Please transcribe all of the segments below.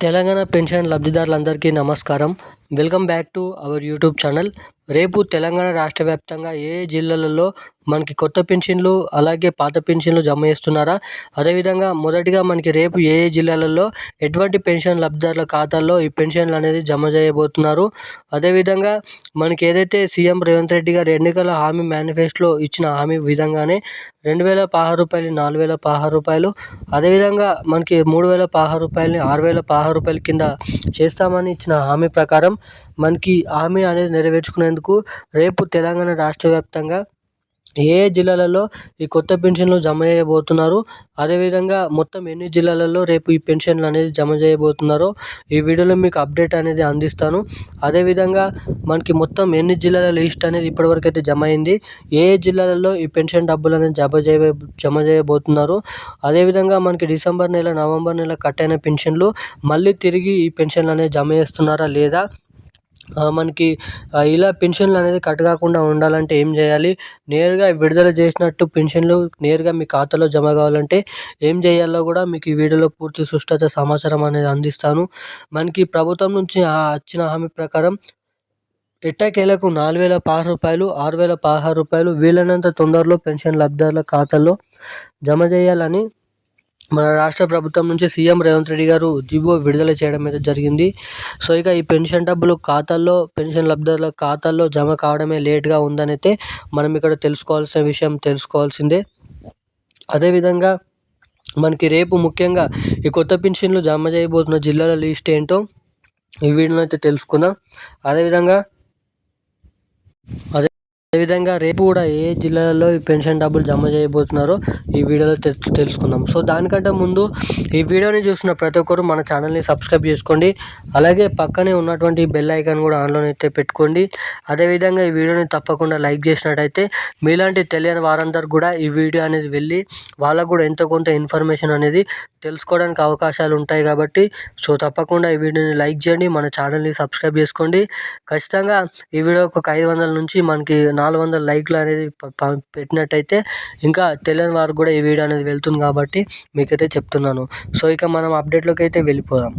Telangana pension లబ్ధిదారులందరికీ నమస్కారం. Welcome back to our YouTube channel. రేపు తెలంగాణ రాష్ట్ర వ్యాప్తంగా ఏ జిల్లాలలో మనకి కొత్త పెన్షన్లు అలాగే పాత పెన్షన్లు జమ చేస్తున్నారా, అదేవిధంగా మొదటిగా మనకి రేపు ఏ జిల్లాలలో ఎటువంటి పెన్షన్ లబ్ధిదారుల ఖాతాల్లో ఈ పెన్షన్లు అనేది జమ చేయబోతున్నారు, అదేవిధంగా మనకి ఏదైతే సీఎం రేవంత్ రెడ్డి గారు ఎన్నికల హామీ మేనిఫెస్టోలో ఇచ్చిన హామీ విధంగానే 2016 రూపాయలు 4016 రూపాయలు, అదేవిధంగా మనకి 3016 రూపాయలని 6016 రూపాయల కింద చేస్తామని ఇచ్చిన హామీ ప్రకారం మనకి హామీ అనేది నెరవేర్చుకునేందుకు రేపు తెలంగాణ రాష్ట్ర వ్యాప్తంగా ఏ జిల్లాలలో ఈ కొత్త పెన్షన్లు జమ చేయబోతున్నారు, అదేవిధంగా మొత్తం ఎన్ని జిల్లాలలో రేపు ఈ పెన్షన్లు అనేది జమ చేయబోతున్నారో ఈ వీడియోలో మీకు అప్డేట్ అనేది అందిస్తాను. అదేవిధంగా మనకి మొత్తం ఎన్ని జిల్లాల లిస్ట్ అనేది ఇప్పటివరకు అయితే జమ అయింది, ఏ జిల్లాలలో ఈ పెన్షన్ డబ్బులు అనేది జమ చేయబోతున్నారు, అదేవిధంగా మనకి డిసెంబర్ నెల నవంబర్ నెల కట్ అయిన పెన్షన్లు మళ్ళీ తిరిగి ఈ పెన్షన్లు అనేది జమ చేస్తున్నారా లేదా, మనకి ఇలా పెన్షన్లు అనేది కట్ కాకుండా ఉండాలంటే ఏం చేయాలి, నేరుగా విడుదల చేసినట్టు పెన్షన్లు నేరుగా మీ ఖాతాలో జమ కావాలంటే ఏం చేయాలో కూడా మీకు ఈ వీడియోలో పూర్తి సుష్ఠత సమాచారం అనేది అందిస్తాను. మనకి ప్రభుత్వం నుంచి వచ్చిన హామీ ప్రకారం ఎట్టకేలకు 4016 రూపాయలు 6016 రూపాయలు వీలైనంత తొందరలో పెన్షన్ లబ్ధిదారుల ఖాతాల్లో జమ చేయాలని మన రాష్ట్ర ప్రభుత్వం నుంచి సీఎం రేవంత్ రెడ్డి గారు జీవో విడుదల చేయడం అయితే జరిగింది. సో ఇక ఈ పెన్షన్ డబ్బులు పెన్షన్ లబ్ధిదారుల ఖాతాల్లో జమ కావడమే లేట్గా ఉందని అయితే మనం ఇక్కడ తెలుసుకోవాల్సిందే. అదేవిధంగా మనకి రేపు ముఖ్యంగా ఈ కొత్త పెన్షన్లు జమ చేయబోతున్న జిల్లాల లిస్ట్ ఏంటో ఈ వీడియోలో అయితే తెలుసుకుందాం. అదేవిధంగా రేపు కూడా ఏ జిల్లాలలో ఈ పెన్షన్ డబ్బులు జమ చేయబోతున్నారో ఈ వీడియోలో తెలుసుకుందాం. సో దానికంటే ముందు ఈ వీడియోని చూసిన ప్రతి ఒక్కరు మన ఛానల్ని సబ్స్క్రైబ్ చేసుకోండి, అలాగే పక్కనే ఉన్నటువంటి బెల్ ఐకాన్ కూడా ఆన్లో అయితే పెట్టుకోండి. అదేవిధంగా ఈ వీడియోని తప్పకుండా లైక్ చేసినట్టయితే మీలాంటి తెలియని వారందరూ కూడా ఈ వీడియో అనేది వెళ్ళి వాళ్ళకు కూడా ఎంతో కొంత ఇన్ఫర్మేషన్ అనేది తెలుసుకోవడానికి అవకాశాలు ఉంటాయి కాబట్టి సో తప్పకుండా ఈ వీడియోని లైక్ చేయండి, మన ఛానల్ని సబ్స్క్రైబ్ చేసుకోండి. ఖచ్చితంగా ఈ వీడియోకి ఒక 500 నుంచి మనకి 400 లైక్లు అనేది పెట్టినట్టయితే ఇంకా తెలియని వారికి కూడా ఈ వీడియో అనేది వెళ్తుంది కాబట్టి మీకైతే చెప్తున్నాను. సో ఇక మనం అప్డేట్లోకి అయితే వెళ్ళిపోదాం.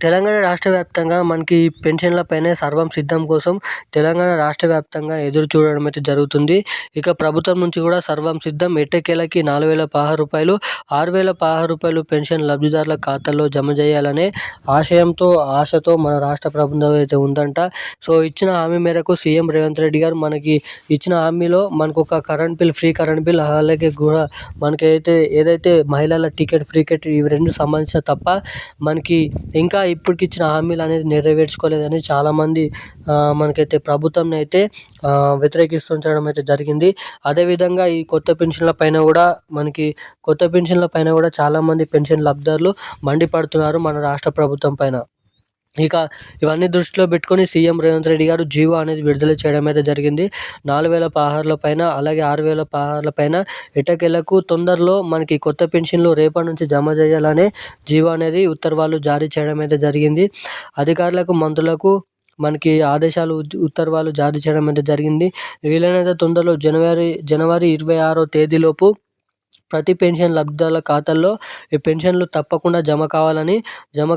తెలంగాణ రాష్ట్ర వ్యాప్తంగా మనకి పెన్షన్ల పైన సర్వం సిద్ధం కోసం తెలంగాణ రాష్ట్ర వ్యాప్తంగా ఎదురు చూడడం అయితే జరుగుతుంది. ఇక ప్రభుత్వం నుంచి కూడా సర్వం సిద్ధం, ఎట్టకేలకి 4016 రూపాయలు 6016 రూపాయలు పెన్షన్ లబ్ధిదారుల ఖాతాల్లో జమ చేయాలనే ఆశతో మన రాష్ట్ర ప్రభుత్వం అయితే ఉందంట. సో ఇచ్చిన హామీ మేరకు సీఎం రేవంత్ రెడ్డి గారు మనకి ఇచ్చిన హామీలో మనకు ఒక ఫ్రీ కరెంట్ బిల్ అలాగే కూడా మనకైతే ఏదైతే మహిళల టికెట్ ఫ్రీ టికెట్ ఇవి రెండు సంబంధించిన తప్ప మనకి ఇంకా ఇప్పటికి ఇచ్చిన హామీలు అనేది నెరవేర్చుకోలేదని చాలామంది మనకైతే ప్రభుత్వం అయితే వ్యతిరేకిస్తుంచడం అయితే జరిగింది. అదేవిధంగా ఈ కొత్త పెన్షన్ల పైన కూడా చాలామంది పెన్షన్ లబ్ధిదారులు మండిపడుతున్నారు మన రాష్ట్ర ప్రభుత్వం పైన. ఇక ఇవన్నీ దృష్టిలో పెట్టుకొని సీఎం రేవంత్ రెడ్డి గారు జీవో అనేది విడుదల చేయడం అయితే జరిగింది. 4016 పైన అలాగే 6016 పైన ఎట్టకేలకు తొందరలో మనకి కొత్త పెన్షన్లు రేపటి నుంచి జమ చేయాలనే జీవో అనేది ఉత్తర్వులు జారీ చేయడం అయితే జరిగింది. అధికారులకు మంత్రులకు మనకి ఉత్తర్వులు జారీ చేయడం అయితే జరిగింది. వీలైనంత తొందరలో జనవరి 26వ తేదీలోపు ప్రతి పెన్షన్ లబ్ధిదారుల ఖాతాల్లో ఈ పెన్షన్లు తప్పకుండా జమ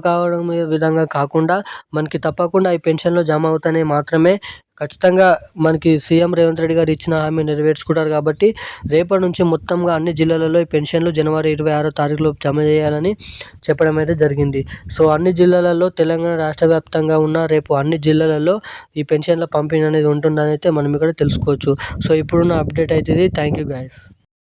కావడం విధంగా కాకుండా మనకి తప్పకుండా ఈ పెన్షన్లు జమ అవుతానే మాత్రమే ఖచ్చితంగా మనకి సీఎం రేవంత్ రెడ్డి గారు ఇచ్చిన హామీ నెరవేర్చుకుంటారు కాబట్టి రేపటి నుంచి మొత్తంగా అన్ని జిల్లాలలో ఈ పెన్షన్లు జనవరి 26వ తారీఖులో జమ చేయాలని చెప్పడం అయితే జరిగింది. సో అన్ని జిల్లాలలో తెలంగాణ రాష్ట్ర వ్యాప్తంగా ఉన్న రేపు అన్ని జిల్లాలలో ఈ పెన్షన్ల పంపిణీ అనేది ఉంటుందని అయితే మనం ఇక్కడ తెలుసుకోవచ్చు. సో ఇప్పుడున్న అప్డేట్ అయితే ఇది. Thank you guys.